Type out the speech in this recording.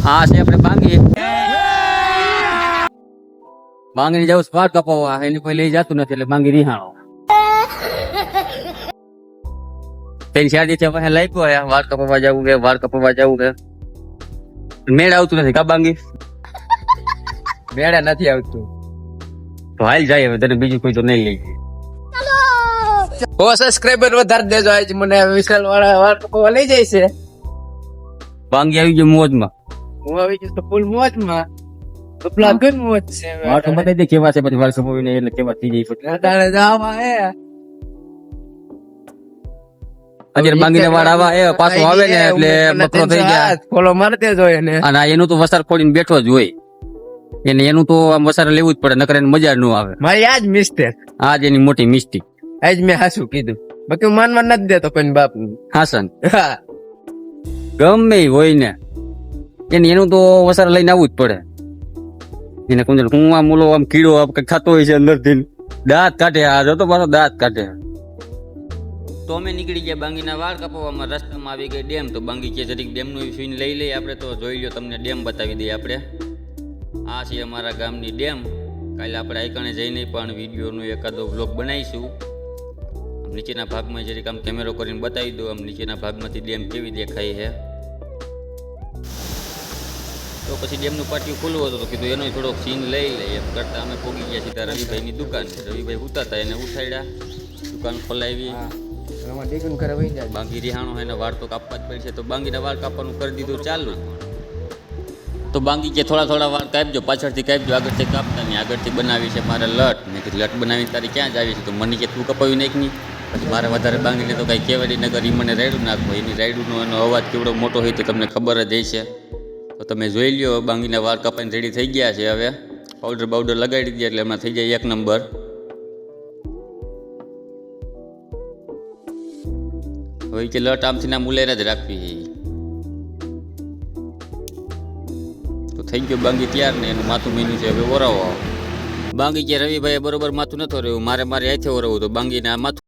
હા છે આપણે બાંગી જવું સ્પાટ કપાવવા એની કોઈ લઈ જતું નથી એટલે બાંગી રિહાણો પેલી શાદી છે પાસે લાગ્યો વાળ કપાવવા જવું કે મેળ આવતું નથી કા બાંગી મેળા નથી આવતું તો હાલ જાય હવે તને બીજું કોઈ તો નહીં લઈ સબસ્ક્રાઇબર વધારે દેજો આજ મને વિશાલ વાળા વાળ કપાવવા લઈ જાય છે બાંગી આવી ગયો મોજમાં હું આવી જઈશ તો ફૂલ મોજમાં તો પ્લાગન મોજ છે વાળ તો બતાવી દે કેવા છે પછી વાળ કપાવીને એટલે કેવા થઈ જાય તારે જવામાં હે અત્યારે બાંગીને વાળ આવા પાછો આવે ને એટલે બકરો થઈ જાય ફોલો મારતે જ હોય ને અને એનું તો વસાર ખોલીને બેઠો જ હોય એને એનું તો આમ વસાર લેવું જ પડે નકર એને મજા ન આવે મારી આજ મિસ્ટેક આજ એની મોટી મિસ્ટેક આજ મેં હાસું કીધું બાકી હું માનવા નથી દેતો કોઈ બાપ હાસન ગમે હોય ને એનું તો વસાર લઈને આવવું જ પડે એને સમજ હું આમ ઓલો આમ કીડો કઈ ખાતો હોય છે અંદર થી દાંત કાઢે આ જતો મારો દાંત કાઢે તો અમે નીકળી ગયા બાંગીના વાળ કપાવવામાં રસ્તામાં આવી ગઈ ડેમ તો બાંગી કે જરીક ડેમનું સીન લઈ લઈએ આપણે તો જોઈ લો તમને ડેમ બતાવી દઈએ આપણે આ છે અમારા ગામની ડેમ કાલે આપણે આઈકણે જઈને પણ વિડીયોનો એકાદો બ્લોગ બનાવીશું નીચેના ભાગમાં જરીક આમ કેમેરો કરીને બતાવી દો આમ નીચેના ભાગમાંથી ડેમ કેવી દેખાય છે તો પછી ડેમનું પાટિયું ખુલ્લું હતું તો કીધું એનો થોડોક સીન લઈ લઈએ એમ કરતા અમે પહોંચી ગયા સીધા રવિભાઈની દુકાન રવિભાઈ ઉતારતા એને ઉઠાડ્યા દુકાન ખોલાવી બાંગી રિહાણો એને વાળ તો કાપવા જ પડશે તો બાંગીના વાળ કાપવાનું કરી દીધું ચાલ ને તો બાંગી કે થોડા વાળ કાપજો પાછળથી કાપજો આગળથી કાપતા નહીં આગળથી બનાવી છે મારે લટ મેં કીધું લટ બનાવીને તારી ક્યાં જ આવી છે તો મને કે તું કપાવી નાખ નહીં પછી મારે વધારે બાંગીને તો કાંઈ કહેવાય નગર એ મને રાયડું નાખવો એની રાયડુંનો એનો અવાજ કેવડો મોટો હોય તો તમને ખબર જ હશે તો તમે જોઈ લ્યો બાંગીના વાળ કપાઈને રેડી થઈ ગયા છે હવે પાવડર લગાડી દઈએ એટલે એમાં થઈ જાય 1 નંબર હવે કે લટ આમથી ના મુલેર જ રાખવી તો થઈ ગયો બાંગી તૈયાર ને એનું માથું મીનું છે હવે ઓરાવો બાંગી કે રવિભાઈ બરોબર માથું નતો રહ્યું મારે હાથે ઓરવું તો બાંગીને આ માથું